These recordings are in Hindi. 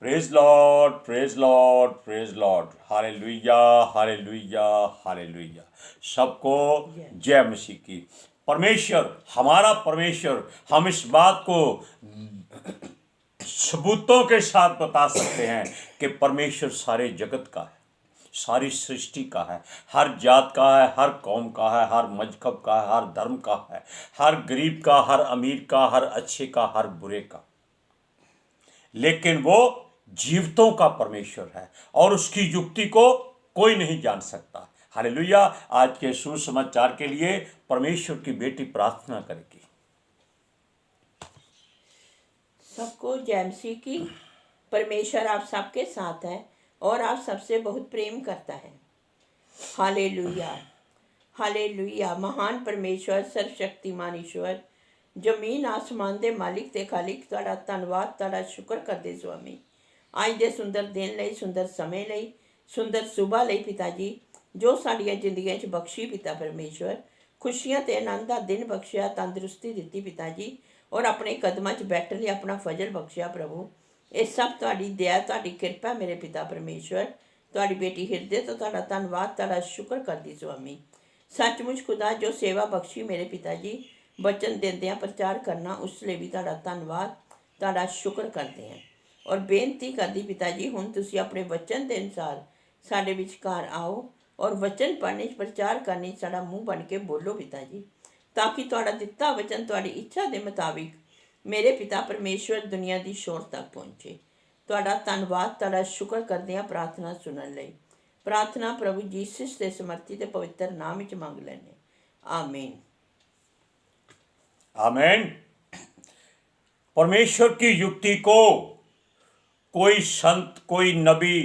Praise Lord, praise Lord, praise Lord. Hallelujah, hallelujah, hallelujah. सबको जय मसीह की। परमेश्वर, हमारा परमेश्वर, हम इस बात को सबूतों के साथ बता सकते हैं कि परमेश्वर सारे जगत का है, सारी सृष्टि का है, हर जात का है, हर कौम का है, हर मजहब का है, हर धर्म का है, हर गरीब का, हर अमीर का, हर अच्छे का, हर बुरे का। लेकिन वो जीवतों का परमेश्वर है और उसकी युक्ति को कोई नहीं जान सकता। हालेलुया। आज के सुसमाचार के लिए परमेश्वर की बेटी प्रार्थना करेगी। सबको जय मसीह की। परमेश्वर आप सबके साथ है और आप सबसे बहुत प्रेम करता है। Hallelujah, hallelujah. महान परमेश्वर, सर्वशक्तिमान ईश्वर, जमीन आसमान दे मालिक ते खालिक, तुहाडा धन्नवाद, तुहाडा शुक्र करदे स्वामी। अज दे सुंदर दिन लई, सुंदर समय लई, सुंदर सुबह लई पिता जी, जो साडियां जिंदगियां च बख्शी पिता परमेश्वर। खुशियां ते आनंद दा दिन बख्शिया, तंदुरुस्ती दित्ती पिता जी, और अपने कदमां च बैठण लई अपना फजल बख्शिया प्रभु। ये सब तुहाडी दया, तुहाडी किरपा मेरे पिता परमेश्वर। तुहाडी बेटी हिरदे तो तुहाडा धन्नवाद, तुहाडा शुक्र करदी स्वामी। सचमुच खुदा जो सेवा बख्शी मेरे पिता जी, वचन देंदियां प्रचार करना, उस लिए भी तुहाडा धन्नवाद, तुहाडा शुक्र करते हैं। और बेनती करदी पिता जी, हुण तुसीं अपने वचन के अनुसार साडे विचकार आओ और वचन पढ़ने प्रचार करने साडा मूँह बन के बोलो पिता जी, ताकि तुहाडा दिता वचन तुहाडी इच्छा के मुताबिक मेरे पिता परमेश्वर दुनिया की शोर तक पहुँचे। तुहाडा धन्नवाद, तुहाडा शुक्र करदे हां प्रार्थना सुनन लई। प्रार्थना प्रभु जीसस के समर्थी ते पवित्र नाम विच मंग लैने, आमीन। आमीन। परमेश्वर की युक्ति को कोई संत, कोई नबी,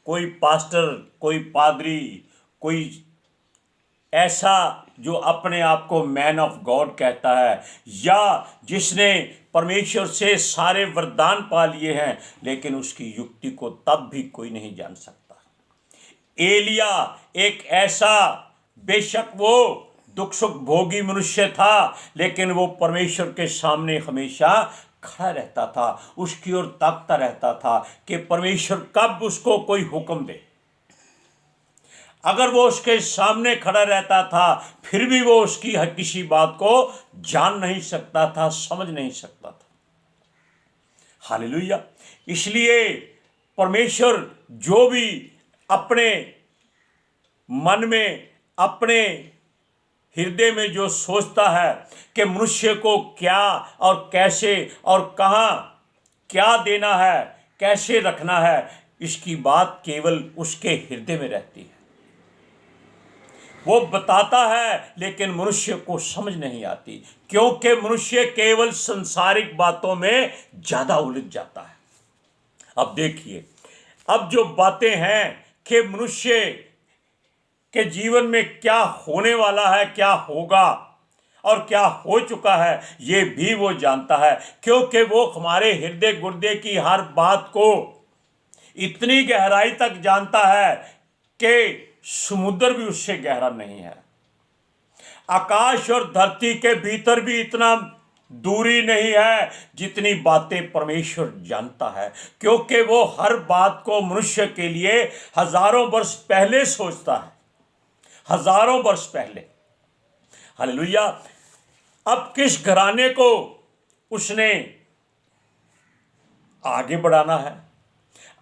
कोई पास्टर, कोई पादरी, कोई ऐसा जो अपने आप को मैन ऑफ गॉड कहता है, या जिसने परमेश्वर से सारे वरदान पा लिए हैं, लेकिन उसकी युक्ति को तब भी कोई नहीं जान सकता। एलिया एक ऐसा, बेशक वो दुख सुख भोगी मनुष्य था, लेकिन वो परमेश्वर के सामने हमेशा खड़ा रहता था, उसकी ओर ताकता रहता था कि परमेश्वर कब उसको कोई हुक्म दे। अगर वो उसके सामने खड़ा रहता था, फिर भी वो उसकी हर किसी बात को जान नहीं सकता था, समझ नहीं सकता था। हालेलुया। इसलिए परमेश्वर जो भी अपने मन में, अपने हृदय में जो सोचता है कि मनुष्य को क्या और कैसे और कहाँ क्या देना है, कैसे रखना है, इसकी बात केवल उसके हृदय में रहती है। वो बताता है, लेकिन मनुष्य को समझ नहीं आती, क्योंकि मनुष्य केवल संसारिक बातों में ज़्यादा उलझ जाता है। अब देखिए, अब जो बातें हैं कि मनुष्य के जीवन में क्या होने वाला है, क्या होगा और क्या हो चुका है, ये भी वो जानता है, क्योंकि वो हमारे हृदय गुर्दे की हर बात को इतनी गहराई तक जानता है कि समुद्र भी उससे गहरा नहीं है। आकाश और धरती के भीतर भी इतना दूरी नहीं है जितनी बातें परमेश्वर जानता है, क्योंकि वो हर बात को मनुष्य के लिए हजारों वर्ष पहले सोचता है, हजारों वर्ष पहले। हालेलुया। अब किस घराने को उसने आगे बढ़ाना है,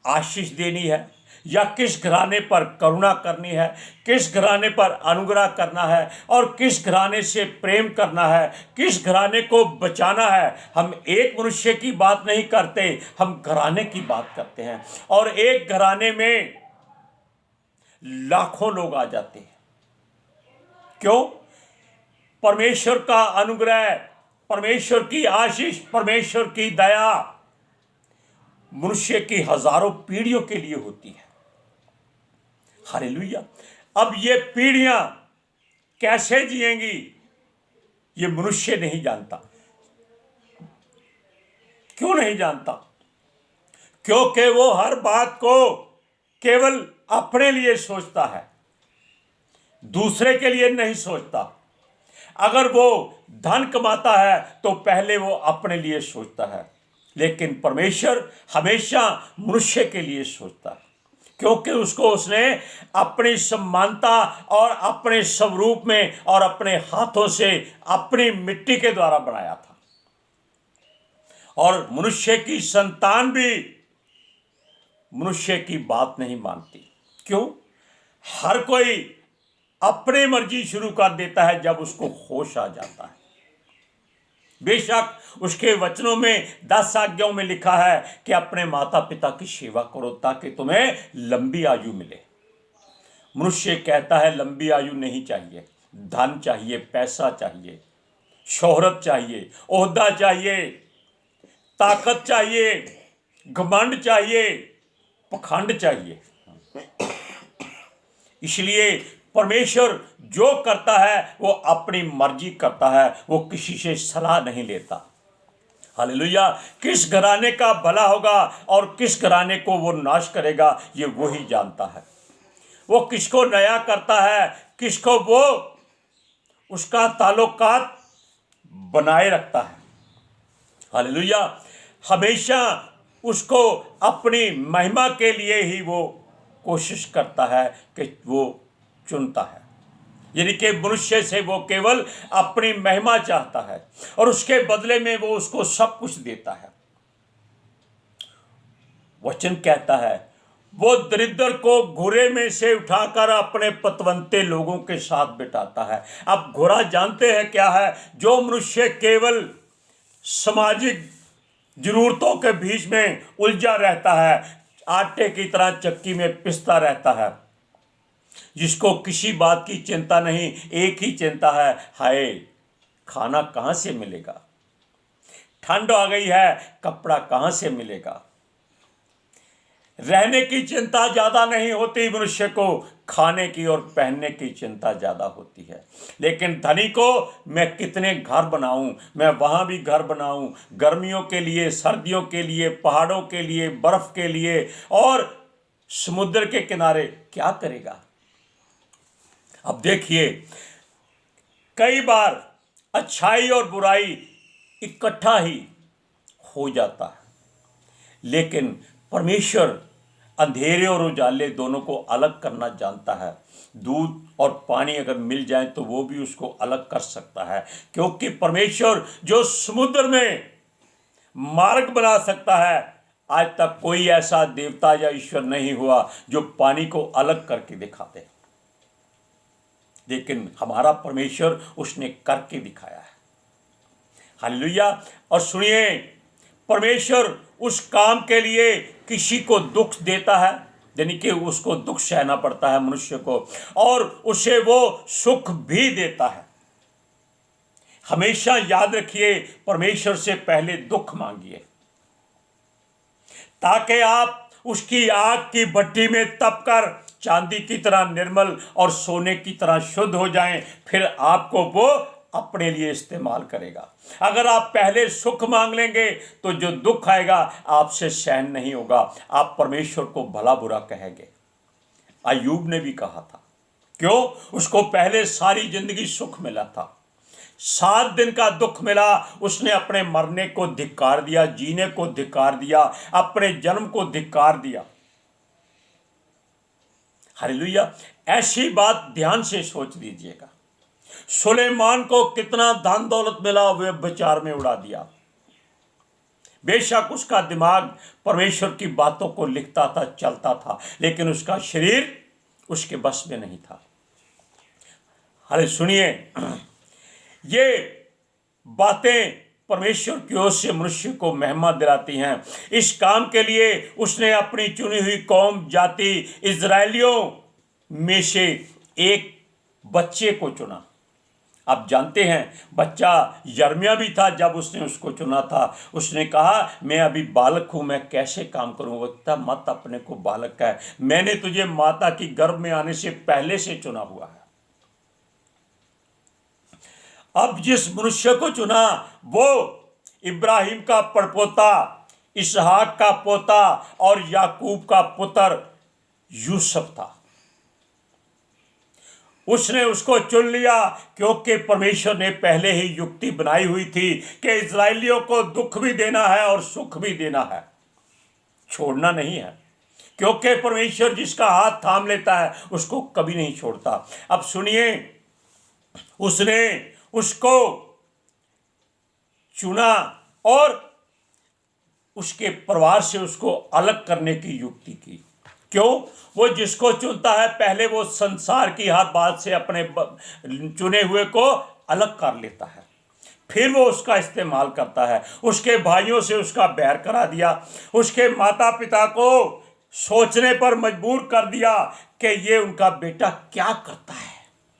आशीष देनी है, या किस घराने पर करुणा करनी है, किस घराने पर अनुग्रह करना है, और किस घराने से प्रेम करना है, किस घराने को बचाना है। हम एक मनुष्य की बात नहीं करते, हम घराने की बात करते हैं, और एक घराने में लाखों लोग आ जाते हैं। क्यों? परमेश्वर का अनुग्रह, परमेश्वर की आशीष, परमेश्वर की दया मनुष्य की हजारों पीढ़ियों के लिए होती है। हालेलुया। अब ये पीढ़ियां कैसे जिएंगी, ये मनुष्य नहीं जानता। क्यों नहीं जानता? क्योंकि वो हर बात को केवल अपने लिए सोचता है, दूसरे के लिए नहीं सोचता। अगर वो धन कमाता है तो पहले वो अपने लिए सोचता है, लेकिन परमेश्वर हमेशा मनुष्य के लिए सोचता है, क्योंकि उसने अपनी समानता और अपने स्वरूप में और अपने हाथों से अपनी मिट्टी के द्वारा बनाया था। और मनुष्य की संतान भी मनुष्य की बात नहीं मानती। क्यों? हर कोई अपनी मर्जी शुरू कर देता है जब उसको होश आ जाता है। बेशक उसके वचनों में 10 आज्ञाओं में लिखा है कि अपने माता पिता की सेवा करो ताकि तुम्हें लंबी आयु मिले। मनुष्य कहता है लंबी आयु नहीं चाहिए, धन चाहिए, पैसा चाहिए, शोहरत चाहिए, ओहदा चाहिए, ताकत चाहिए, घमंड चाहिए, पखंड चाहिए। इसलिए परमेश्वर जो करता है वो अपनी मर्जी करता है, वो किसी से सलाह नहीं लेता। हालेलुया। किस घराने का भला होगा और किस घराने को वो नाश करेगा ये वही जानता है। वो किसको नया करता है, किसको वो उसका ताल्लुकात बनाए रखता है। हालेलुया। हमेशा उसको अपनी महिमा के लिए ही वो कोशिश करता है कि वो चुनता है, यानी कि मनुष्य से वो केवल अपनी महिमा चाहता है और उसके बदले में वो उसको सब कुछ देता है। वचन कहता है वो दरिद्र को घुरे में से उठाकर अपने पतवंते लोगों के साथ बिठाता है। अब घुरा जानते हैं क्या है? जो मनुष्य केवल सामाजिक जरूरतों के बीच में उलझा रहता है, आटे की तरह चक्की में पिसता रहता है, जिसको किसी बात की चिंता नहीं, एक ही चिंता है, हाय खाना कहाँ से मिलेगा, ठंड आ गई है कपड़ा कहाँ से मिलेगा। रहने की चिंता ज़्यादा नहीं होती मनुष्य को, खाने की और पहनने की चिंता ज़्यादा होती है। लेकिन धनी को मैं कितने घर बनाऊं, मैं वहाँ भी घर बनाऊं, गर्मियों के लिए, सर्दियों के लिए, पहाड़ों के लिए, बर्फ़ के लिए और समुद्र के किनारे क्या करेगा। अब देखिए कई बार अच्छाई और बुराई इकट्ठा ही हो जाता है, लेकिन परमेश्वर अंधेरे और उजाले दोनों को अलग करना जानता है। दूध और पानी अगर मिल जाए तो वो भी उसको अलग कर सकता है, क्योंकि परमेश्वर जो समुद्र में मार्ग बना सकता है, आज तक कोई ऐसा देवता या ईश्वर नहीं हुआ जो पानी को अलग करके दिखा दे। लेकिन हमारा परमेश्वर उसने करके दिखाया है। हालेलुया। और सुनिए, परमेश्वर उस काम के लिए किसी को दुख देता है, यानी कि उसको दुख सहना पड़ता है मनुष्य को, और उसे वो सुख भी देता है। हमेशा याद रखिए, परमेश्वर से पहले दुख मांगिए ताकि आप उसकी आग की भट्टी में तपकर चांदी की तरह निर्मल और सोने की तरह शुद्ध हो जाएं, फिर आपको वो अपने लिए इस्तेमाल करेगा। अगर आप पहले सुख मांग लेंगे तो जो दुख आएगा आपसे सहन नहीं होगा, आप परमेश्वर को भला बुरा कहेंगे। अय्यूब ने भी कहा था, क्यों? उसको पहले सारी जिंदगी सुख मिला था, 7 दिन का दुख मिला, उसने अपने मरने को धिक्कार दिया, जीने को धिक्कार दिया, अपने जन्म को धिक्कार दिया। हालेलुया। ऐसी बात ध्यान से सोच लीजिएगा। सुलेमान को कितना धन दौलत मिला, वे विचार में उड़ा दिया। बेशक उसका दिमाग परमेश्वर की बातों को लिखता था, चलता था, लेकिन उसका शरीर उसके बस में नहीं था। अरे सुनिए, ये बातें परमेश्वर की ओर से मनुष्य को महिमा दिलाती हैं। इस काम के लिए उसने अपनी चुनी हुई कौम जाति इजराइलियों में से एक बच्चे को चुना। आप जानते हैं बच्चा यर्मिया भी था जब उसने उसको चुना था। उसने कहा मैं अभी बालक हूँ, मैं कैसे काम करूँ। वो कहता मत अपने को बालक का है, मैंने तुझे माता की गर्भ में आने से पहले से चुना हुआ है। अब जिस मनुष्य को चुना वो इब्राहिम का परपोता, इसहाक का पोता और याकूब का पुत्र यूसुफ था। उसने उसको चुन लिया, क्योंकि परमेश्वर ने पहले ही युक्ति बनाई हुई थी कि इजराइलियों को दुख भी देना है और सुख भी देना है, छोड़ना नहीं है। क्योंकि परमेश्वर जिसका हाथ थाम लेता है उसको कभी नहीं छोड़ता। अब सुनिए, उसने उसको चुना और उसके परिवार से उसको अलग करने की युक्ति की। क्यों? वो जिसको चुनता है पहले वो संसार की हर बात से अपने चुने हुए को अलग कर लेता है, फिर वो उसका इस्तेमाल करता है। उसके भाइयों से उसका बैर करा दिया, उसके माता पिता को सोचने पर मजबूर कर दिया कि ये उनका बेटा क्या करता है।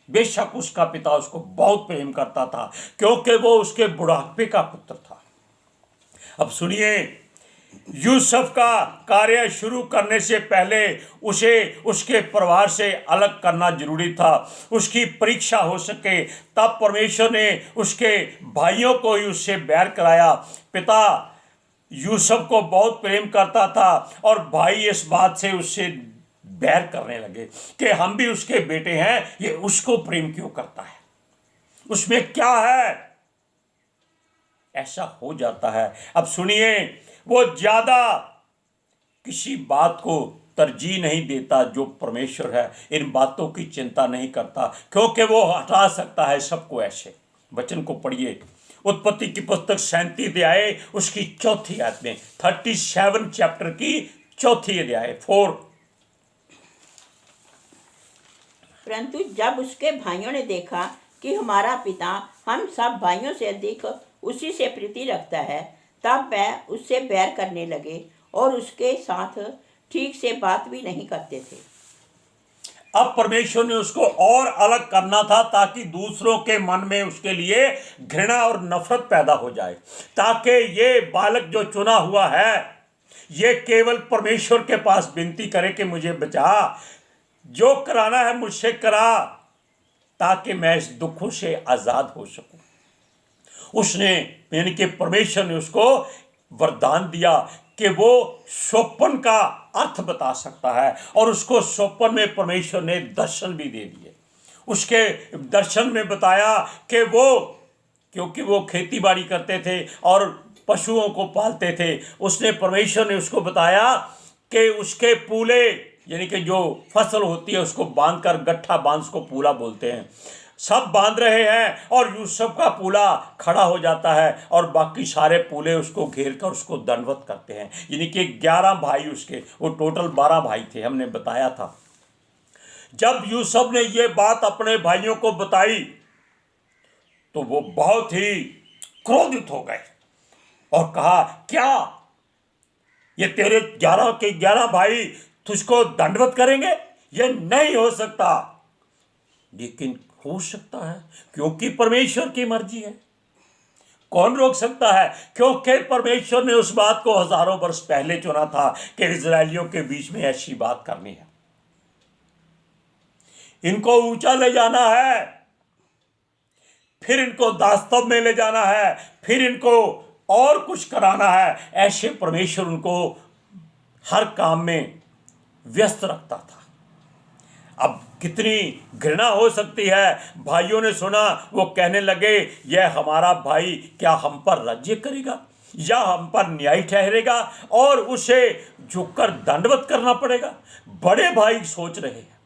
बेशक उसका पिता उसको बहुत प्रेम करता था, क्योंकि वो उसके बुढ़ापे का पुत्र था। अब सुनिए, यूसुफ का कार्य शुरू करने से पहले उसे उसके परिवार से अलग करना जरूरी था, उसकी परीक्षा हो सके। तब परमेश्वर ने उसके भाइयों को ही उससे बैर कराया। पिता यूसुफ को बहुत प्रेम करता था और भाई इस बात से उससे बैर करने लगे कि हम भी उसके बेटे हैं, ये उसको प्रेम क्यों करता है, उसमें क्या है। ऐसा हो जाता है। अब सुनिए, वो ज्यादा किसी बात को तरजीह नहीं देता जो परमेश्वर है, इन बातों की चिंता नहीं करता, क्योंकि वो हटा सकता है सबको। ऐसे वचन को पढ़िए, उत्पत्ति की पुस्तक 37 अध्याय उसकी 4 आयत में, 37 चैप्टर की 4 अध्याय 4। परंतु जब उसके भाइयों ने देखा कि हमारा पिता हम सब भाइयों से अधिक उसी से प्रीति रखता है, तब वह उससे बैर करने लगे और उसके साथ ठीक से बात भी नहीं करते थे। अब परमेश्वर ने उसको और अलग करना था, ताकि दूसरों के मन में उसके लिए घृणा और नफरत पैदा हो जाए, ताकि ये बालक जो चुना हुआ है ये केवल परमेश्वर के पास विनती करे कि मुझे बचा, जो कराना है मुझसे करा, ताकि मैं इस दुखों से आजाद हो सकूं। उसने, यानी कि परमेश्वर ने उसको वरदान दिया कि वो स्वप्न का अर्थ बता सकता है, और उसको स्वप्न में परमेश्वर ने दर्शन भी दे दिए। उसके दर्शन में बताया कि वो, क्योंकि वो खेती बाड़ी करते थे और पशुओं को पालते थे, उसने, परमेश्वर ने उसको बताया कि उसके पूले, यानी कि जो फसल होती है उसको बांध कर, गट्ठा बांध, उसको पूला बोलते हैं, सब बांध रहे हैं और यूसुफ का पूला खड़ा हो जाता है और बाकी सारे पूले उसको घेर कर उसको दंडवत करते हैं। यानी कि 11 भाई उसके, वो टोटल 12 भाई थे, हमने बताया था। जब यूसुफ ने ये बात अपने भाइयों को बताई तो वो बहुत ही क्रोधित हो गए और कहा, क्या ये तेरे 11 के 11 भाई तुझको दंडवत करेंगे? ये नहीं हो सकता। लेकिन हो सकता है, क्योंकि परमेश्वर की मर्जी है। कौन रोक सकता है? क्योंकि परमेश्वर ने उस बात को हजारों वर्ष पहले चुना था कि इजरायलियों के बीच में ऐसी बात करनी है, इनको ऊंचा ले जाना है, फिर इनको दास्तव में ले जाना है, फिर इनको और कुछ कराना है। ऐसे परमेश्वर उनको हर काम में व्यस्त रखता था। अब कितनी घृणा हो सकती है। भाइयों ने सुना, वो कहने लगे, यह हमारा भाई क्या हम पर राज्य करेगा या हम पर न्याय ठहरेगा और उसे झुककर दंडवत करना पड़ेगा। बड़े भाई सोच रहे हैं,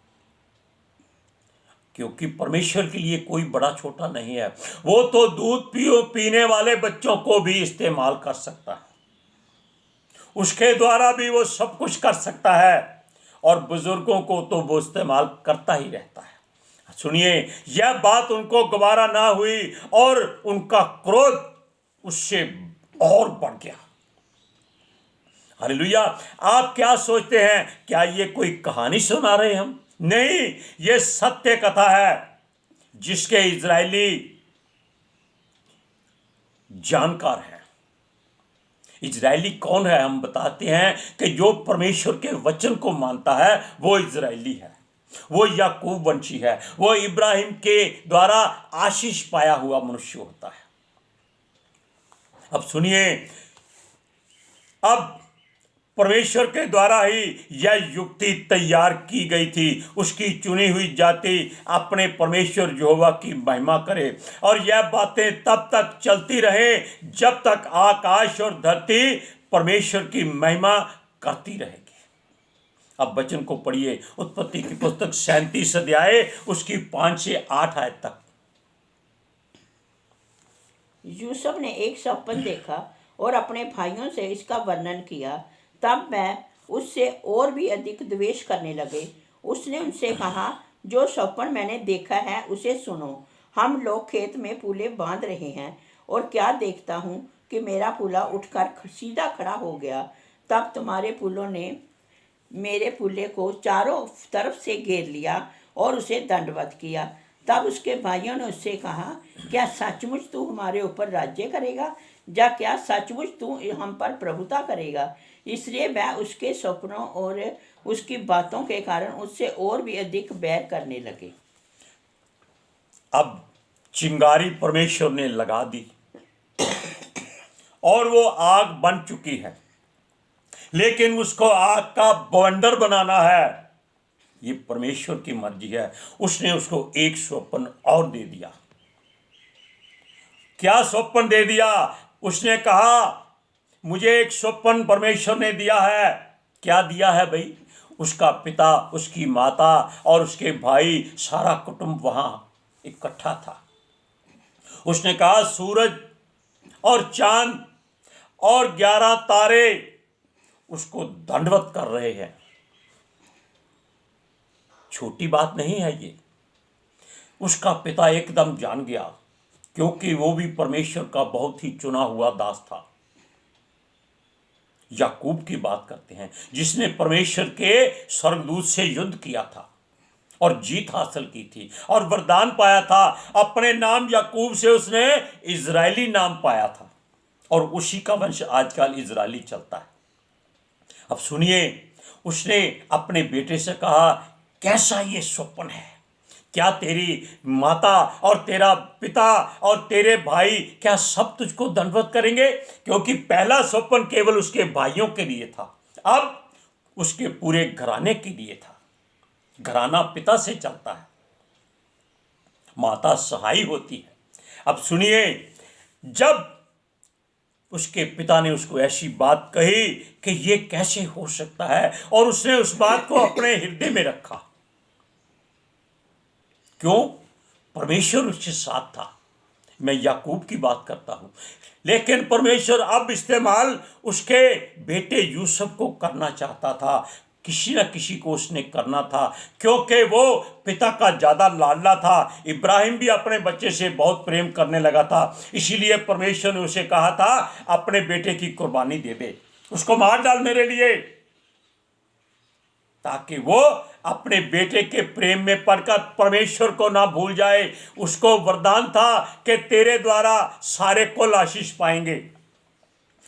क्योंकि परमेश्वर के लिए कोई बड़ा छोटा नहीं है। वो तो दूध पीने वाले बच्चों को भी इस्तेमाल कर सकता है, उसके द्वारा भी वो सब कुछ कर सकता है, और बुजुर्गों को तो वो इस्तेमाल करता ही रहता है। सुनिए, यह बात उनको गवारा ना हुई और उनका क्रोध उससे और बढ़ गया। हालेलुया। आप क्या सोचते हैं, क्या ये कोई कहानी सुना रहे हम? नहीं, ये सत्य कथा है जिसके इजरायली जानकार हैं। इजरायली कौन है? हम बताते हैं कि जो परमेश्वर के वचन को मानता है वो इजरायली है, वो याकूब वंशी है, वो इब्राहिम के द्वारा आशीष पाया हुआ मनुष्य होता है। अब सुनिए, अब परमेश्वर के द्वारा ही यह युक्ति तैयार की गई थी। उसकी चुनी हुई जाति अपने परमेश्वर यहोवा की महिमा करे और यह बातें तब तक चलती रहे जब तक आकाश और धरती परमेश्वर की महिमा करती रहेगी। अब वचन को पढ़िए, उत्पत्ति की पुस्तक 37 अध्याय उसकी 5 से 8 आयत तक। यूसुफ ने एक स्वप्न देखा और अपने भाइयों से इसका वर्णन किया। तब मैं उससे और भी अधिक द्वेष करने लगे। उसने उनसे कहा, जो स्वप्न मैंने देखा है उसे सुनो। हम लोग खेत में पूले बांध रहे हैं और क्या देखता हूँ कि मेरा पूला उठकर सीधा खड़ा हो गया। तब तुम्हारे पुलों ने मेरे पुल्ले को चारों तरफ से घेर लिया और उसे दंडवत किया। तब उसके भाइयों ने उससे कहा, क्या सचमुच तू हमारे ऊपर राज्य करेगा, या क्या सचमुच तू हम पर प्रभुता करेगा? इसलिए मैं उसके सपनों और उसकी बातों के कारण उससे और भी अधिक बैर करने लगे। अब चिंगारी परमेश्वर ने लगा दी और वो आग बन चुकी है, लेकिन उसको आग का बवंडर बनाना है, ये परमेश्वर की मर्जी है। उसने उसको एक स्वप्न और दे दिया। क्या स्वप्न दे दिया? उसने कहा, मुझे एक स्वप्न परमेश्वर ने दिया है। क्या दिया है भाई? उसका पिता, उसकी माता और उसके भाई, सारा कुटुंब वहां इकट्ठा था। उसने कहा, सूरज और चांद और 11 तारे उसको दंडवत कर रहे हैं। छोटी बात नहीं है ये। उसका पिता एकदम जान गया, क्योंकि वो भी परमेश्वर का बहुत ही चुना हुआ दास था। याकूब की बात करते हैं, जिसने परमेश्वर के स्वर्गदूत से युद्ध किया था और जीत हासिल की थी और वरदान पाया था। अपने नाम याकूब से उसने इजरायली नाम पाया था और उसी का वंश आजकल इजरायली चलता है। अब सुनिए, उसने अपने बेटे से कहा, कैसा ये स्वप्न है? क्या तेरी माता और तेरा पिता और तेरे भाई क्या सब तुझको दंडवत करेंगे? क्योंकि पहला स्वप्न केवल उसके भाइयों के लिए था, अब उसके पूरे घराने के लिए था। घराना पिता से चलता है, माता सहाय होती है। अब सुनिए, जब उसके पिता ने उसको ऐसी बात कही कि ये कैसे हो सकता है, और उसने उस बात को अपने हृदय में रखा। क्यों? परमेश्वर उसके साथ था। मैं याकूब की बात करता हूं, लेकिन परमेश्वर अब इस्तेमाल उसके बेटे यूसुफ को करना चाहता था। किसी न किसी को उसने करना था, क्योंकि वो पिता का ज़्यादा लाडला था। इब्राहिम भी अपने बच्चे से बहुत प्रेम करने लगा था, इसीलिए परमेश्वर ने उसे कहा था, अपने बेटे की कुर्बानी दे दे, उसको मार डाल मेरे लिए, ताकि वो अपने बेटे के प्रेम में पड़कर परमेश्वर को ना भूल जाए। उसको वरदान था कि तेरे द्वारा सारे कुल आशीष पाएंगे।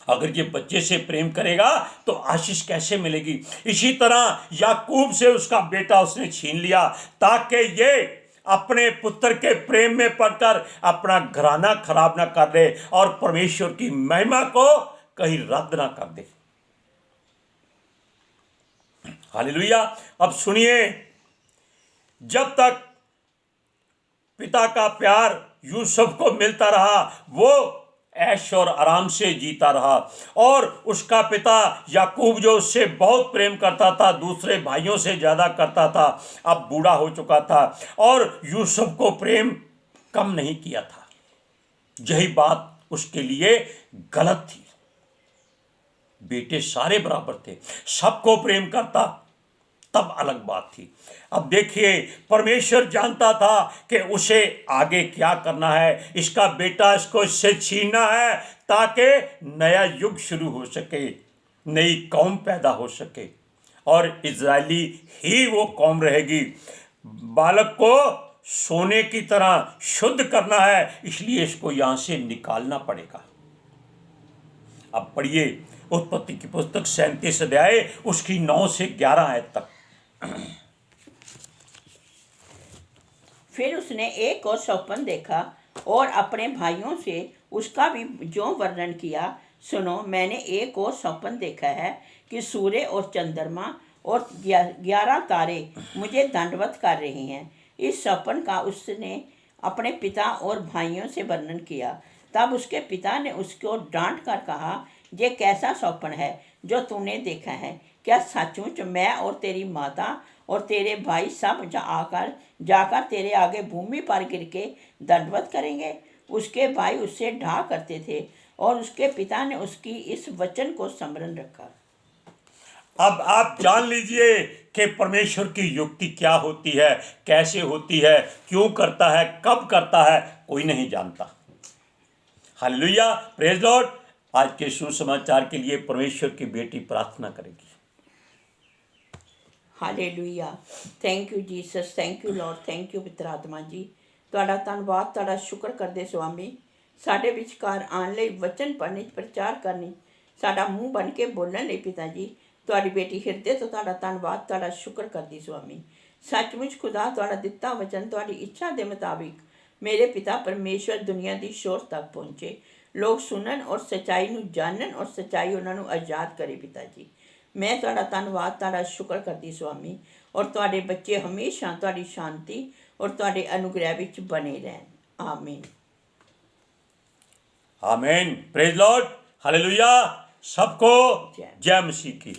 अगर ये बच्चे से प्रेम करेगा तो आशीष कैसे मिलेगी? इसी तरह याकूब से उसका बेटा उसने छीन लिया, ताकि ये अपने पुत्र के प्रेम में पड़कर अपना घराना खराब ना कर दे और परमेश्वर की महिमा को कहीं रद्द ना कर दे। हालेलुया। अब सुनिए, जब तक पिता का प्यार यूसुफ को मिलता रहा, वो ऐश और आराम से जीता रहा, और उसका पिता याकूब जो उससे बहुत प्रेम करता था, दूसरे भाइयों से ज़्यादा करता था, अब बूढ़ा हो चुका था और यूसुफ को प्रेम कम नहीं किया था। यही बात उसके लिए गलत थी। बेटे सारे बराबर थे, सबको प्रेम करता, तब अलग बात थी। अब देखिए, परमेश्वर जानता था कि उसे आगे क्या करना है। इसका बेटा इसको इससे छीनना है, ताकि नया युग शुरू हो सके, नई कौम पैदा हो सके, और इजरायली ही वो कौम रहेगी। बालक को सोने की तरह शुद्ध करना है, इसलिए इसको यहाँ से निकालना पड़ेगा। अब पढ़िए उत्पत्ति की पुस्तक 37 अध्याय उसकी 9 से 11 आयत तक। फिर उसने एक और स्वप्न देखा और अपने भाइयों से उसका भी जो वर्णन किया। सुनो, मैंने एक और स्वप्न देखा है कि सूर्य और चंद्रमा और 11 तारे मुझे दंडवत कर रहे हैं। इस स्वप्न का उसने अपने पिता और भाइयों से वर्णन किया। तब उसके पिता ने उसको डांट कर कहा, ये कैसा स्वप्न है जो तूने देखा है? क्या सचमुच मैं और तेरी माता और तेरे भाई सब जाकर तेरे आगे भूमि पर गिर के दंडवत करेंगे? उसके भाई उससे ढा करते थे और उसके पिता ने उसकी इस वचन को स्मरण रखा। अब आप जान लीजिए कि परमेश्वर की युक्ति क्या होती है, कैसे होती है, क्यों करता है, कब करता है, कोई नहीं जानता। Hallelujah, praise Lord. आज के सुसमाचार के लिए परमेश्वर की बेटी प्रार्थना करेगी। Hallelujah, thank you Jesus, thank you Lord, thank you पवित्र आत्मा जी। ਤੁਹਾਡਾ ਧੰਨਵਾਦ, ਤੁਹਾਡਾ ਸ਼ੁਕਰ ਕਰਦੇ ਸੁਆਮੀ, ਸਾਡੇ ਵਿਚਕਾਰ ਆਉਣ ਲਈ, ਵਚਨ ਪੜ੍ਹਨ, ਪ੍ਰਚਾਰ ਕਰਨ, ਸਾਡਾ ਮੂੰਹ ਬਣ ਕੇ ਬੋਲਣ ਲਈ ਪਿਤਾ ਜੀ। ਤੁਹਾਡੀ ਬੇਟੀ ਹਿਰਦੇ ਤੋਂ ਤੁਹਾਡਾ ਧੰਨਵਾਦ, ਤੁਹਾਡਾ ਸ਼ੁਕਰ ਕਰਦੀ ਸੁਆਮੀ। ਸੱਚਮੁੱਚ ਖੁਦਾ, ਤੁਹਾਡਾ ਦਿੱਤਾ ਵਚਨ ਤੁਹਾਡੀ ਇੱਛਾ ਦੇ ਮੁਤਾबिक ਮੇਰੇ ਪਿਤਾ ਪਰਮੇਸ਼ਵਰ ਦੁਨੀਆ ਦੀ ਸ਼ੋਰ ਤੱਕ ਪਹੁੰਚੇ, ਲੋਕ ਸੁਣਨ ਔਰ ਸੱਚਾਈ ਨੂੰ ਜਾਣਨ ਔਰ ਸੱਚਾਈ ਉਹਨਾਂ ਨੂੰ ਆਜ਼ਾਦ ਕਰੇ ਪਿਤਾ ਜੀ। ਮੈਂ ਤੁਹਾਡਾ ਧੰਨਵਾਦ, ਤੁਹਾਡਾ ਸ਼ੁਕਰ ਕਰਦੀ ਸੁਆਮੀ, ਔਰ ਤੁਹਾਡੇ ਬੱਚੇ ਹਮੇਸ਼ਾ ਤੁਹਾਡੀ ਸ਼ਾਂਤੀ और ਤੁਹਾਡੇ अनुग्रह ਵਿੱਚ बने रहन। आमीन। आमीन, प्रेज लॉर्ड, हालेलुया। सबको जय। जय मसीह की।